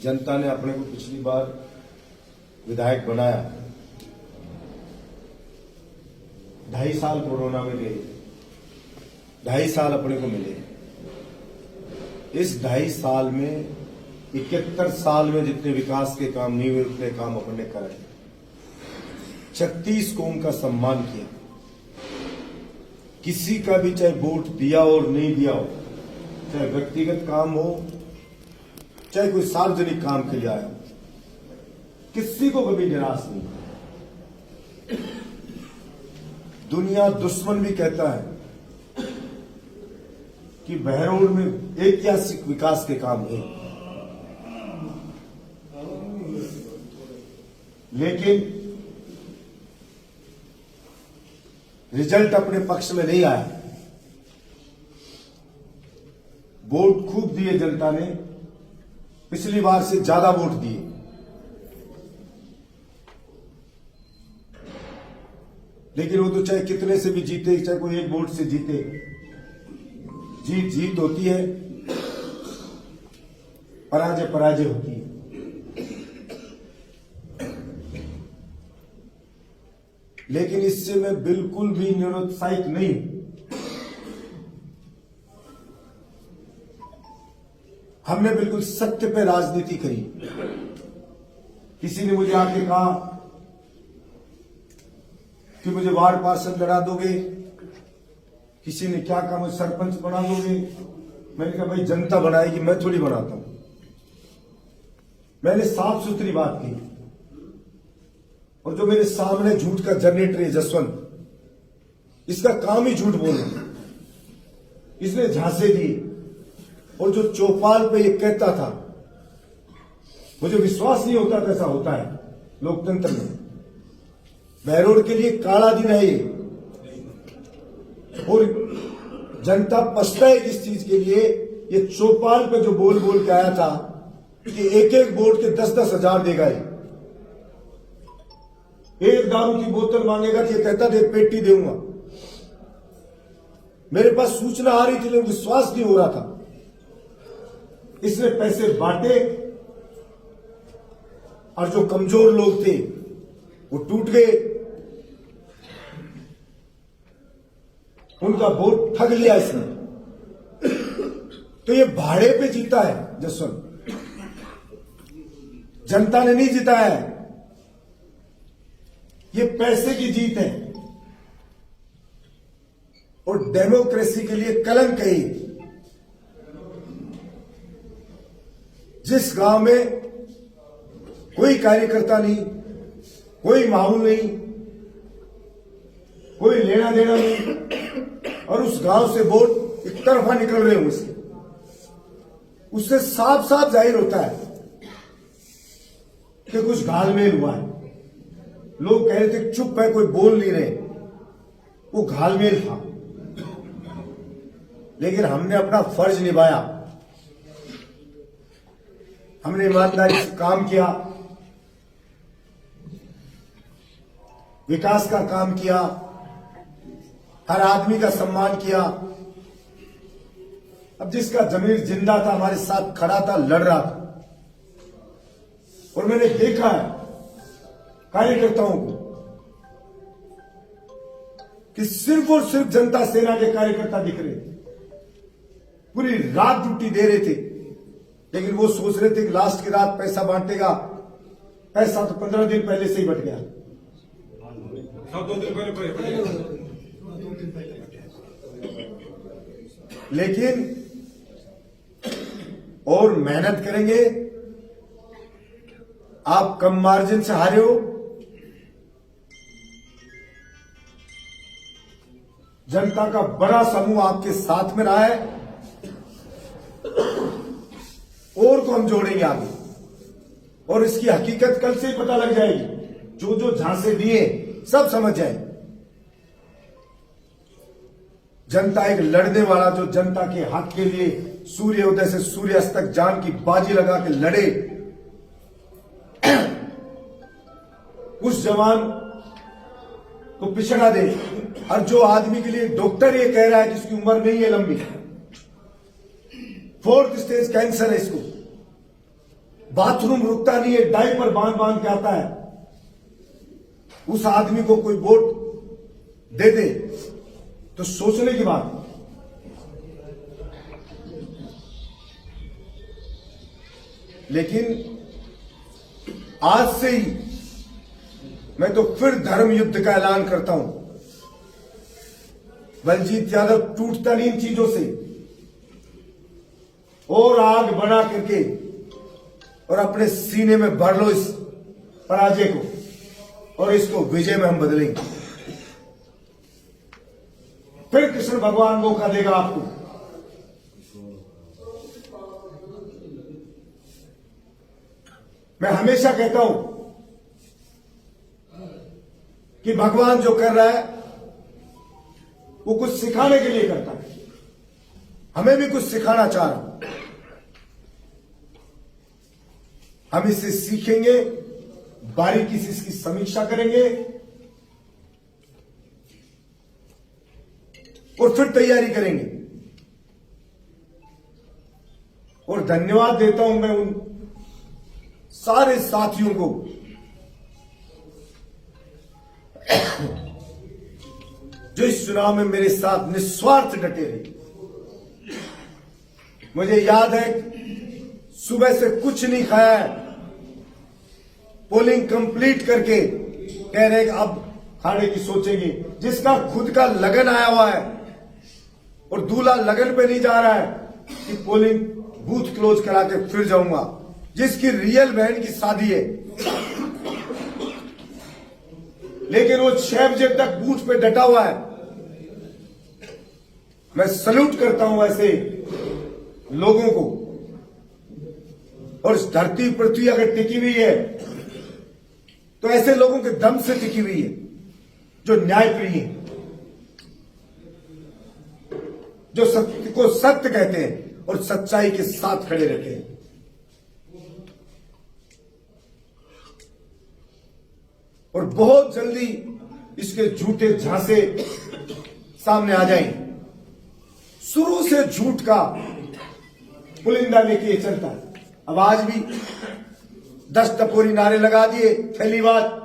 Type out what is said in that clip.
जनता ने अपने को पिछली बार विधायक बनाया, 2.5 साल कोरोना में गए, 2.5 साल अपने को मिले। इस 2.5 साल में 71 साल में जितने विकास के काम नहीं हुए उतने काम अपने कराए। 36 कौम का सम्मान किया। किसी का भी चाहे वोट दिया और नहीं दिया हो, चाहे व्यक्तिगत काम हो, चाहे कोई सार्वजनिक काम के लिए आया हो, किसी को कभी निराश नहीं। दुनिया दुश्मन भी कहता है कि बहरौल में ऐतिहासिक विकास के काम हुए, लेकिन रिजल्ट अपने पक्ष में नहीं आया। वोट खूब दिए जनता ने, पिछली बार से ज्यादा वोट दिए, लेकिन वो तो चाहे कितने से भी जीते, चाहे कोई एक वोट से जीते, जीत होती है, पराजय पराजय होती है। लेकिन इससे मैं बिल्कुल भी निरुत्साहित नहीं हूं। हमने बिल्कुल सत्य पे राजनीति करी। किसी ने मुझे आके कहा कि मुझे वार्ड पार्षद लड़ा दोगे, किसी ने क्या कहा मुझे सरपंच बना दोगे। मैंने कहा भाई जनता बनाएगी, मैं थोड़ी बनाता हूं। मैंने साफ सुथरी बात की। और जो मेरे सामने झूठ का जनरेटर है जसवंत, इसका काम ही झूठ बोलना। इसने झांसे दिए। और जो चौपाल पे ये कहता था, मुझे विश्वास नहीं होता कैसा होता है लोकतंत्र में। बहरौल के लिए काला दिन है ये, और जनता पछताए इस चीज के लिए। ये चौपाल पे जो बोल बोल के आया था कि एक एक वोट के 10-10 हजार देगा, एक दारू की बोतल मांगेगा तो ये कहता था पेटी दूंगा। मेरे पास सूचना आ रही थी लेकिन विश्वास नहीं हो रहा था। इसने पैसे बांटे और जो कमजोर लोग थे वो टूट गए, उनका वोट ठग लिया इसने। तो ये भाड़े पे जीता है जसवंत, जनता ने नहीं जिताया है। ये पैसे की जीत है और डेमोक्रेसी के लिए कलंक है। जिस गांव में कोई कार्यकर्ता नहीं, कोई माहौल नहीं, कोई लेना देना नहीं, और उस गांव से वोट एक तरफा निकल रहे हो, उससे साफ साफ जाहिर होता है कि कुछ घालमेल हुआ है। लोग कह रहे थे चुप है, कोई बोल नहीं रहे, वो घालमेल था। लेकिन हमने अपना फर्ज निभाया, हमने ईमानदारी से काम किया, विकास का काम किया, हर आदमी का सम्मान किया। अब जिसका जमीर जिंदा था, हमारे साथ खड़ा था, लड़ रहा था, और मैंने देखा है कार्यकर्ताओं को कि सिर्फ और सिर्फ जनता सेना के कार्यकर्ता दिख रहे थे। पूरी रात ड्यूटी दे रहे थे, लेकिन वो सोच रहे थे कि लास्ट की रात पैसा बांटेगा। पैसा तो 15 दिन पहले से ही बट गया। 2 दिन पहले लेकिन और मेहनत करेंगे। आप कम मार्जिन से हारे हो, जनता का बड़ा समूह आपके साथ में रहा है, और को हम जोड़ेंगे आगे। और इसकी हकीकत कल से ही पता लग जाएगी। जो जो झांसे दिए सब समझ जाएंगे। जनता एक लड़ने वाला, जो जनता के हक के लिए सूर्योदय से सूर्यास्त तक जान की बाजी लगा के लड़े, उस जवान को पिछड़ा दे। और जो आदमी के लिए डॉक्टर ये कह रहा है कि इसकी उम्र नहीं है लंबी, 4th स्टेज कैंसर है इसको, बाथरूम रुकता नहीं है, डायपर बांध बांध के आता है, उस आदमी को कोई वोट दे दे तो सोचने की बात। लेकिन आज से ही मैं तो फिर धर्म युद्ध का ऐलान करता हूं। बलजीत यादव टूटता नहीं इन चीजों से, और आग बढ़ा करके और अपने सीने में भर लो इस पराजय को, और इसको विजय में हम बदलेंगे। फिर कृष्ण भगवान मौका देगा आपको। मैं हमेशा कहता हूं कि भगवान जो कर रहा है वो कुछ सिखाने के लिए करता है। हमें भी कुछ सिखाना चाह रहा हूं। हम इससे सीखेंगे, बारीकी से इसकी समीक्षा करेंगे और फिर तैयारी करेंगे। और धन्यवाद देता हूं मैं उन सारे साथियों को जो इस चुनाव में मेरे साथ निस्वार्थ डटे रहे। मुझे याद है सुबह से कुछ नहीं खाया है, पोलिंग कंप्लीट करके कह रहे अब खाने की सोचेंगे। जिसका खुद का लगन आया हुआ है और दूल्हा लगन पे नहीं जा रहा है कि पोलिंग बूथ क्लोज करा के फिर जाऊंगा, जिसकी रियल बहन की शादी है लेकिन वो 6 बजे तक बूथ पे डटा हुआ है। मैं सल्यूट करता हूं ऐसे लोगों को। और इस धरती पृथ्वी अगर टिकी हुई है तो ऐसे लोगों के दम से टिकी हुई है जो न्यायप्रिय है, जो सत्य को सत्य कहते हैं और सच्चाई के साथ खड़े रहते हैं। और बहुत जल्दी इसके झूठे झांसे सामने आ जाएंगे। शुरू से झूठ का पुलिंदा लेके चलता है। अब आज भी 10 टपोरी नारे लगा दिए, पहली बात